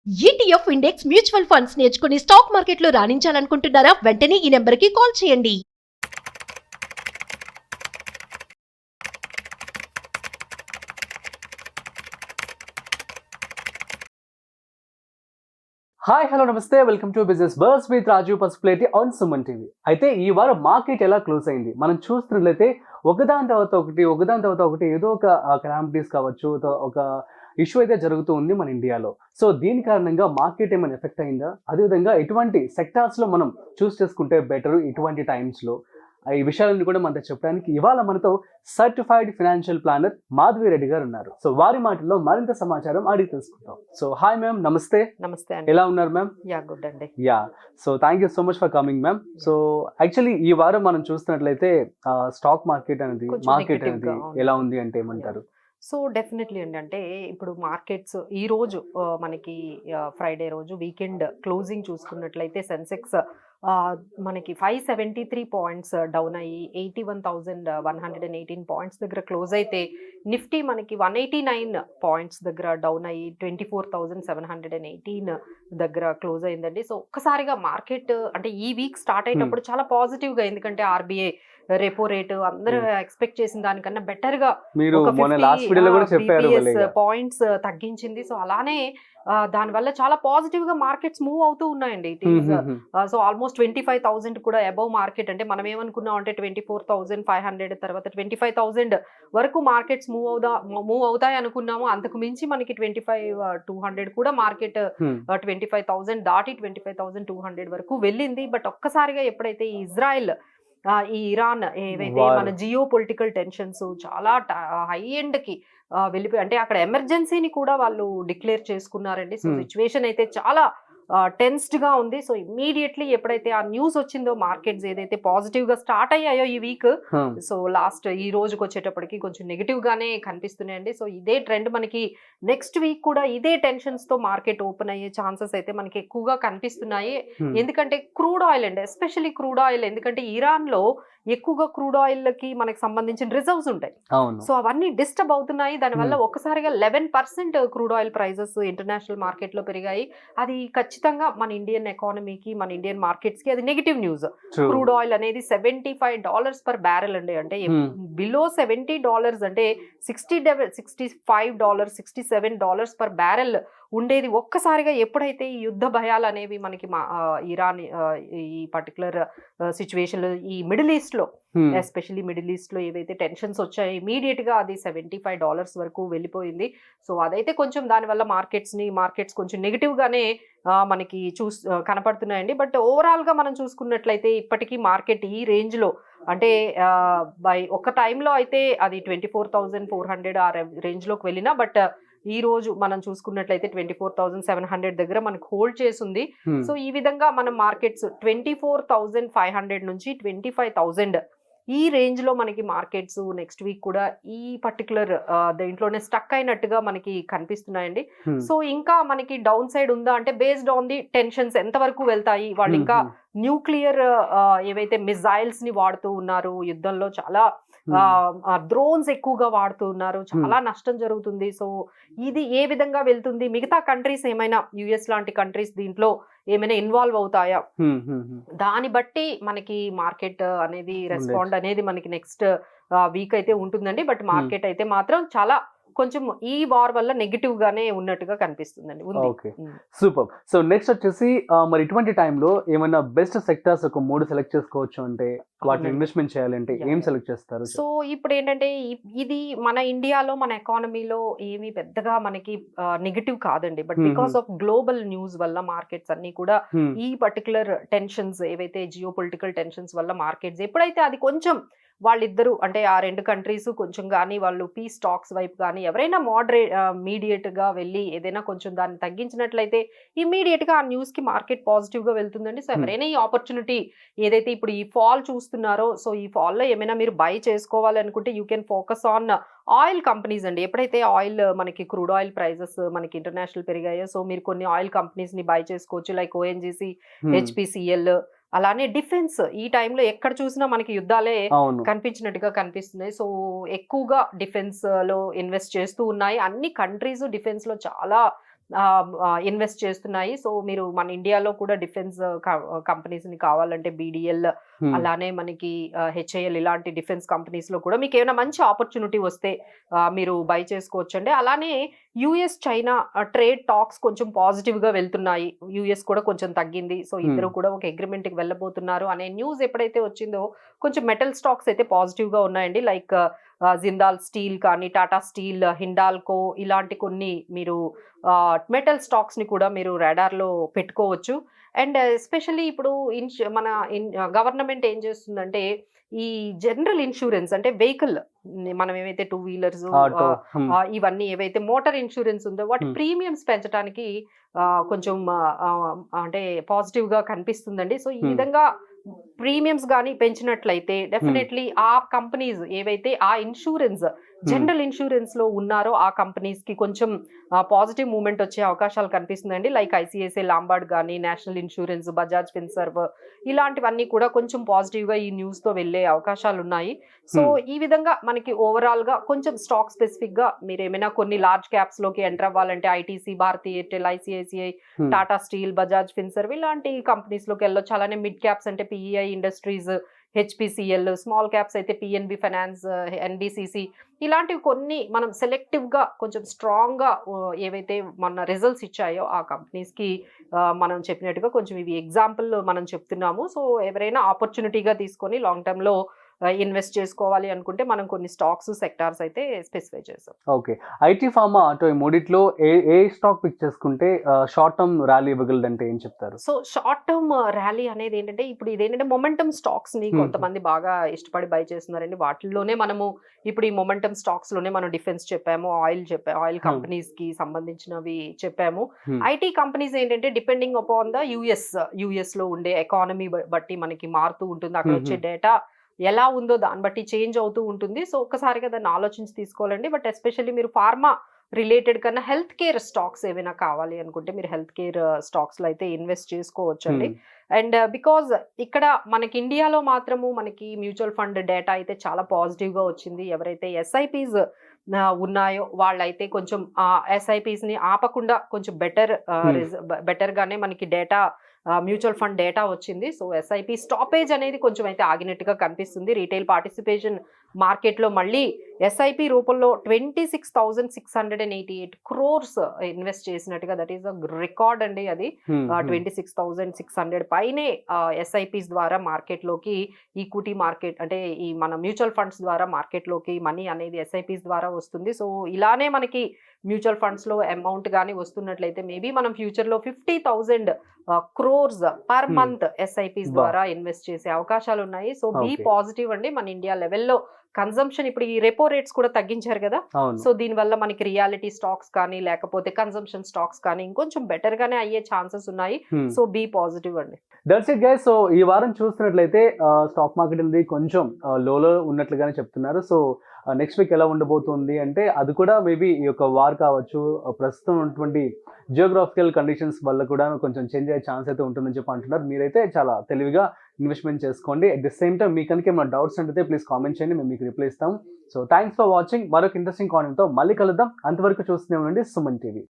ETF index mutual funds నేర్చుకుని stock మార్కెట్లో రాణించాలనుకుంటున్నారా? వెంటనే ఈ నెంబర్కి కాల్ చేయండి. హాయ్ హలో నమస్తే, welcome to business bars with Raju Pasupuleti on Suman TV. అయితే ఈ వారం మార్కెట్ ఎలా క్లోజ్ అయింది మనం చూస్తున్నట్లయితే ఒకదాని తర్వాత ఒకటి ఏదో ఒక క్లామిటీస్ కావచ్చు, ఒక ఇష్యూ అయితే జరుగుతూ ఉంది మన ఇండియాలో. సో దీని కారణంగా మార్కెట్ ఏమైనా ఎఫెక్ట్ అయిందా, అదేవిధంగా ఎటువంటి సెక్టార్స్లో మనం చూస్ చేసుకుంటే బెటర్ ఇటువంటి టైమ్స్లో, ఈ విషయాలన్నీ కూడా మనతో చెప్పడానికి ఇవాళ మనతో certified financial planner Madhavi Reddy గారు ఉన్నారు. సో వారి మాటల్లో మరింత సమాచారం అడిగి తెలుసుకుంటాం. సో హాయ్ మ్యామ్, నమస్తే. నమస్తే అండి. ఎలా ఉన్నారు మ్యామ్? యా గుడ్ అండి. Yeah, so thank you so much for coming ma'am. So actually ఈ వారం మనం చూస్తున్నట్లయితే స్టాక్ మార్కెట్ అనేది ఎలా ఉంది అంటే ఏమంటారు? సో డెఫినెట్లీ అండి, అంటే ఇప్పుడు మార్కెట్స్ ఈ రోజు మనకి ఫ్రైడే రోజు వీకెండ్ క్లోజింగ్ చూసుకున్నట్లయితే సెన్సెక్స్ మనకి 573 పాయింట్స్ డౌన్ అయ్యి 81,118 పాయింట్స్ దగ్గర క్లోజ్ అయితే, నిఫ్టీ మనకి 189 పాయింట్స్ దగ్గర డౌన్ అయ్యి 24,718 దగ్గర క్లోజ్ అయిందండి. సో ఒక్కసారిగా మార్కెట్ అంటే ఈ వీక్ స్టార్ట్ అయ్యేటప్పుడు చాలా పాజిటివ్గా, ఎందుకంటే ఆర్బీఐ రెపో రేటు అందరూ ఎక్స్పెక్ట్ చేసిన దానికన్నా బెటర్ గా పాయింట్స్ తగ్గించింది. సో అలానే దానివల్ల చాలా పాజిటివ్ గా మార్కెట్స్ మూవ్ అవుతూ ఉన్నాయండి. సో ఆల్మోస్ట్ 25,000 కూడా అబౌవ్ మార్కెట్, అంటే మనం ఏమనుకున్నాం అంటే 24,500 తర్వాత 25,000 వరకు మార్కెట్స్ మూవ్ అవుతాయి అనుకున్నాము. అంతకు మించి మనకి 25,200 కూడా మార్కెట్ 25,000 దాటి 25,200 వరకు వెళ్ళింది. బట్ ఒక్కసారిగా ఎప్పుడైతే ఇజ్రాయెల్ ఈ ఇరాన్ ఏవైతే మన జియో పొలిటికల్ టెన్షన్స్ చాలా హై ఎండ్ కి వెళ్ళిపోయి, అంటే అక్కడ ఎమర్జెన్సీని కూడా వాళ్ళు డిక్లేర్ చేసుకున్నారండి. సో సిచ్యువేషన్ అయితే చాలా టెన్స్డ్ గా ఉంది. సో ఇమ్మీడియట్లీ ఎప్పుడైతే ఆ న్యూస్ వచ్చిందో, మార్కెట్స్ ఏదైతే పాజిటివ్ గా స్టార్ట్ అయ్యాయో ఈ వీక్, సో లాస్ట్ ఈ రోజుకి వచ్చేటప్పటికి కొంచెం నెగిటివ్ గానే కనిపిస్తున్నాయండి. సో ఇదే ట్రెండ్ మనకి నెక్స్ట్ వీక్ కూడా ఇదే టెన్షన్స్ తో మార్కెట్ ఓపెన్ అయ్యే ఛాన్సెస్ అయితే మనకి ఎక్కువగా కనిపిస్తున్నాయి. ఎందుకంటే క్రూడ్ ఆయిల్ అండి, ఎస్పెషల్లీ క్రూడ్ ఆయిల్, ఎందుకంటే ఇరాన్ లో ఎక్కువగా క్రూడ్ ఆయిల్ కి మనకి సంబంధించిన రిజర్వ్స్ ఉంటాయి. సో అవన్నీ డిస్టర్బ్ అవుతున్నాయి. దానివల్ల ఒక్కసారిగా 11% crude oil prices international market లో పెరిగాయి. అది ఖచ్చితంగా మన ఇండియన్ ఎకానమీకి, మన ఇండియన్ మార్కెట్స్ కి అది నెగిటివ్ న్యూస్. క్రూడ్ ఆయిల్ అనేది $75 పర్ బ్యారెల్ అండి, అంటే బిలో $70 అంటే $65, $67 పర్ బ్యారెల్ ఉండేది. ఒక్కసారిగా ఎప్పుడైతే ఈ యుద్ధ భయాలు అనేవి మనకి ఇరాన్ ఈ పర్టికులర్ సిచ్యువేషన్ లో, ఈ మిడిల్ ఈస్ట్ లో, ఎస్పెషల్లీ మిడిల్ ఈస్ట్ లో ఏవైతే టెన్షన్స్ వచ్చాయి, ఇమీడియట్ గా అది $75 వరకు వెళ్ళిపోయింది. సో అదైతే కొంచెం దానివల్ల మార్కెట్స్ కొంచెం నెగిటివ్ గానే మనకి కనపడుతున్నాయండి. బట్ ఓవరాల్ గా మనం చూసుకున్నట్లయితే ఇప్పటికీ మార్కెట్ ఈ రేంజ్ లో, అంటే ఒక టైంలో అయితే అది 24,400 ఆ రేంజ్ లోకి వెళ్ళినా, బట్ ఈ రోజు మనం చూసుకున్నట్లయితే 24,700 దగ్గర మనకు హోల్డ్ చేసింది. సో ఈ విధంగా మనం మార్కెట్స్ 24,500 నుంచి 25,000 ఈ రేంజ్ లో మనకి మార్కెట్స్ నెక్స్ట్ వీక్ కూడా ఈ పర్టికులర్ దేంట్లోనే స్టక్ అయినట్టుగా మనకి కనిపిస్తున్నాయండి. సో ఇంకా మనకి డౌన్ సైడ్ ఉందా అంటే, బేస్డ్ ఆన్ ది టెన్షన్స్ ఎంత వరకు వెళ్తాయి, వాళ్ళు ఇంకా న్యూక్లియర్ ఏవైతే మిజైల్స్ ని వాడుతూ ఉన్నారు యుద్ధంలో, చాలా డ్రోన్స్ ఎక్కువగా వాడుతూ ఉన్నారు, చాలా నష్టం జరుగుతుంది. సో ఇది ఏ విధంగా వెళ్తుంది, మిగతా కంట్రీస్ ఏమైనా యుఎస్ లాంటి కంట్రీస్ దీంట్లో ఏమైనా ఇన్వాల్వ్ అవుతాయా, దాన్ని బట్టి మనకి మార్కెట్ అనేది రెస్పాండ్ అనేది మనకి నెక్స్ట్ వీక్ అయితే ఉంటుందండి. బట్ మార్కెట్ అయితే మాత్రం చాలా కొంచెం ఈ వార్ వల్ల నెగిటివ్ గానే ఉన్నట్టుగా కనిపిస్తుందండి. Okay, super. సో నెక్స్ట్ వచ్చేసి మరి ఇటువంటి టైంలో ఏమైనా బెస్ట్ సెక్టార్స్ ఒక 3 సెలెక్ట్ చేసుకోవచ్చు అంటే, వాటిని ఇన్వెస్ట్మెంట్ చేయాలంటే ఏం సెలెక్ట్ చేస్తారు? సో ఇప్పుడు ఏంటంటే, ఇది మన ఇండియాలో మన ఎకానమీలో ఏమి పెద్దగా మనకి నెగిటివ్ కాదండి. But because of global news వల్ల మార్కెట్స్ అన్ని కూడా ఈ పర్టికులర్ టెన్షన్స్ ఏవైతే జియో పొలిటికల్ టెన్షన్స్ వల్ల మార్కెట్స్ ఎప్పుడైతే అది కొంచెం వాళ్ళిద్దరూ, అంటే ఆ రెండు కంట్రీస్ కొంచెం కానీ వాళ్ళు పీస్ స్టాక్స్ వైపు కానీ ఎవరైనా మీడియేట్ గా వెళ్ళి ఏదైనా కొంచెం దాన్ని తగ్గించినట్లయితే ఇమీడియట్ గా ఆ న్యూస్ కి మార్కెట్ పాజిటివ్ గా వెళ్తుందండి. సో ఎవరైనా ఈ ఆపర్చునిటీ ఏదైతే ఇప్పుడు ఈ ఫాల్ చూస్తున్నారో, సో ఈ ఫాల్ లో ఏమైనా మీరు బై చేసుకోవాలనుకుంటే you can focus on oil companies అండి. ఎప్పుడైతే ఆయిల్ మనకి క్రూడ్ ఆయిల్ ప్రైజెస్ మనకి ఇంటర్నేషనల్ పెరిగాయో, సో మీరు కొన్ని ఆయిల్ కంపెనీస్ ని బై చేసుకోవచ్చు, లైక్ ఓఎన్జీసీ, హెచ్పిసిఎల్, అలానే డిఫెన్స్. ఈ టైంలో ఎక్కడ చూసినా మనకి యుద్ధాలే కనిపించినట్టుగా కనిపిస్తున్నాయి. సో ఎక్కువగా డిఫెన్స్ లో ఇన్వెస్ట్ చేస్తూ ఉన్నాయి అన్ని కంట్రీస్. డిఫెన్స్ లో చాలా ఇన్వెస్ట్ చేస్తున్నాయి. సో మీరు మన ఇండియాలో కూడా డిఫెన్స్ కంపెనీస్ ని కావాలంటే BDL, అలానే మనకి HAL ఇలాంటి డిఫెన్స్ కంపెనీస్ లో కూడా మీకు ఏమైనా మంచి ఆపర్చునిటీ వస్తే మీరు బై చేసుకోవచ్చండి. అలానే US చైనా ట్రేడ్ టాక్స్ కొంచెం పాజిటివ్ గా వెళ్తున్నాయి. US కూడా కొంచెం తగ్గింది. సో ఇద్దరు కూడా ఒక అగ్రిమెంట్ కి వెళ్ళబోతున్నారు అనే న్యూస్ ఎప్పుడైతే వచ్చిందో కొంచెం మెటల్ స్టాక్స్ అయితే పాజిటివ్ గా ఉన్నాయండి. లైక్ జిందాల్ స్టీల్ కానీ, టాటా స్టీల్, హిండాల్కో ఇలాంటి కొన్ని మీరు మెటల్ స్టాక్స్ ని కూడా మీరు రాడార్ లో పెట్టుకోవచ్చు. అండ్ ఎస్పెషల్లీ ఇప్పుడు మన గవర్నమెంట్ ఏం చేస్తుందంటే ఈ జనరల్ ఇన్సూరెన్స్ అంటే వెహికల్ మనం ఏవైతే 2 వీలర్స్ ఇవన్నీ ఏవైతే మోటార్ ఇన్సూరెన్స్ ఉందో వాటి ప్రీమియమ్స్ పెంచడానికి కొంచెం అంటే పాజిటివ్ గా కనిపిస్తుందండి. సో ఈ విధంగా ప్రీమియమ్స్ కానీ పెంచినట్లయితే డెఫినెట్లీ ఆ కంపెనీస్ ఏవైతే ఆ ఇన్సూరెన్స్ జనరల్ ఇన్సూరెన్స్ లో ఉన్నారో ఆ కంపెనీస్ కి కొంచెం పాజిటివ్ మూవ్మెంట్ వచ్చే అవకాశాలు కనిపిస్తుందండి. లైక్ ICICI లాంబార్డ్ కానీ, నేషనల్ ఇన్సూరెన్స్, బజాజ్ ఫిన్సర్వ్ ఇలాంటివన్నీ కూడా కొంచెం పాజిటివ్ గా ఈ న్యూస్ తో వెళ్లే అవకాశాలు ఉన్నాయి. సో ఈ విధంగా మనకి ఓవరాల్ గా కొంచెం స్టాక్ స్పెసిఫిక్ గా మీరు ఏమైనా కొన్ని లార్జ్ క్యాప్స్ లోకి ఎంటర్ అవ్వాలంటే ITC, Bharti Airtel, ICICI, Tata steel, Bajaj Finserv ఇలాంటి కంపెనీస్ లోకి వెళ్ళొచ్చు. అలానే మిడ్ క్యాప్స్ అంటే PEI industries, HPCL, small caps అయితే PNB ఫైనాన్స్, NBCC ఇలాంటివి కొన్ని మనం సెలెక్టివ్ గా కొంచెం స్ట్రాంగ్ గా ఏవైతే మన రిజల్ట్స్ ఇచ్చాయో ఆ కంపెనీస్ కి మనం చెప్పినట్టుగా కొంచెం ఇవి ఎగ్జాంపుల్ మనం చెప్తున్నాము. సో ఎవరైనా ఆపర్చునిటీగా తీసుకొని లాంగ్ టర్మ్ లో ఇన్వెస్ట్ చేసుకోవాలి అనుకుంటే మనం కొన్ని స్టాక్స్, సెక్టార్స్ అయితే స్పెసిఫై చేసాం. ఓకే, IT, ఫార్మా, ఆటో ఈ మూడిట్లో ఏ స్టాక్ పిక్ చేసుకుంటే షార్ట్ టర్మ్ ర్యాలీ ఇవ్వగలదంటే ఏం చెప్తారు? సో షార్ట్ టర్మ్ ర్యాలీ అనేది ఏంటంటే ఇప్పుడు ఇదేంటంటే మొమెంటమ్ స్టాక్స్ ని కొంతమంది బాగా ఇష్టపడి బై చేస్తున్నారండి. వాటిల్లోనే మనము ఇప్పుడు ఈ మొమెంటమ్ స్టాక్స్ లోనే మనం డిఫెన్స్ చెప్పాము, ఆయిల్ కంపెనీస్ కి సంబంధించినవి చెప్పాము. IT కంపెనీస్ ఏంటంటే డిపెండింగ్ అపాన్ ద యుఎస్ లో ఉండే ఎకానమీ బట్టి మనకి మారుతూ ఉంటుంది. అక్కడ వచ్చే డేటా ఎలా ఉందో దాన్ని బట్టి చేంజ్ అవుతూ ఉంటుంది. సో ఒక్కసారిగా దాన్ని ఆలోచించి తీసుకోవాలండి. బట్ ఎస్పెషల్లీ మీరు ఫార్మా రిలేటెడ్ కన్నా హెల్త్ కేర్ స్టాక్స్ ఏమైనా కావాలి అనుకుంటే మీరు హెల్త్ కేర్ స్టాక్స్ లో అయితే ఇన్వెస్ట్ చేసుకోవచ్చండి. అండ్ బికాజ్ ఇక్కడ మనకి ఇండియాలో మాత్రము మనకి మ్యూచువల్ ఫండ్ డేటా అయితే చాలా పాజిటివ్ గా వచ్చింది. ఎవరైతే SIPs ఉన్నాయో వాళ్ళైతే కొంచెం SIPs ని ఆపకుండా కొంచెం బెటర్ గానే మనకి డేటా మ్యూచువల్ ఫండ్ డేటా వచ్చింది. సో SIP స్టాపేజ్ అనేది కొంచెం అయితే ఆగినట్టుగా కనిపిస్తుంది. రీటైల్ పార్టిసిపేషన్ మార్కెట్ లో మళ్ళీ SIP రూపంలో 26,688 crores ఇన్వెస్ట్ చేసినట్టుగా, దట్ ఈస్ అ రికార్డ్ అండి. అది 26,600 పైనే SIPs ద్వారా మార్కెట్ లోకి, ఈక్విటీ మార్కెట్ అంటే ఈ మన మ్యూచువల్ ఫండ్స్ ద్వారా మార్కెట్ లోకి మనీ అనేది SIPs ద్వారా వస్తుంది. సో ఇలానే మనకి మ్యూచువల్ ఫండ్స్ లో అమౌంట్ కానీ వస్తున్నట్లయితే మేబీ మనం ఫ్యూచర్ లో 50,000 crores పర్ మంత్ SIPs ద్వారా ఇన్వెస్ట్ చేసే అవకాశాలు ఉన్నాయి. సో బీ పాజిటివ్ అండి. మన ఇండియా లెవెల్లో కన్సంప్షన్ ఇప్పుడు ఈ రెపో రేట్స్ కూడా తగ్గించారు కదా. సో దీని వల్ల మనకి రియాలిటీ స్టాక్స్ కానీ లేకపోతే కన్సంప్షన్ స్టాక్స్ కానీ ఇంకొంచెం బెటర్ గానే అయ్యే ఛాన్సెస్ ఉన్నాయి. సో బీ పాజిటివ్ అండి. That's it guys. సో ఈ వారం చూస్తున్నట్లయితే స్టాక్ మార్కెట్ అనేది కొంచెం లోలో ఉన్నట్లుగానే చెప్తున్నారు. సో నెక్స్ట్ వీక్ ఎలా ఉండబోతుంది అంటే అది కూడా మేబీ ఈ యొక్క వార్ కావచ్చు, ప్రస్తుతం ఉన్నటువంటి జియోగ్రాఫికల్ కండిషన్స్ వల్ల కూడా కొంచెం చేంజ్ అయ్యే ఛాన్స్ అయితే ఉంటుందని చెప్పి అంటున్నారు. మీరైతే చాలా తెలివిగా ఇన్వెస్ట్మెంట్ చేసుకోండి. అట్ ది సేమ్ టైం మీకు కనుక ఏమైనా డౌట్స్ అంటే ప్లీజ్ కామెంట్ చేయండి, మేము మీకు రిప్లై ఇస్తాం. So thanks for watching. మరొక ఇంట్రెస్టింగ్ కాంటెంట్తో మళ్ళీ కలుద్దాం. అంతవరకు చూస్తూనే ఉండండి సుమన్ టీవీ.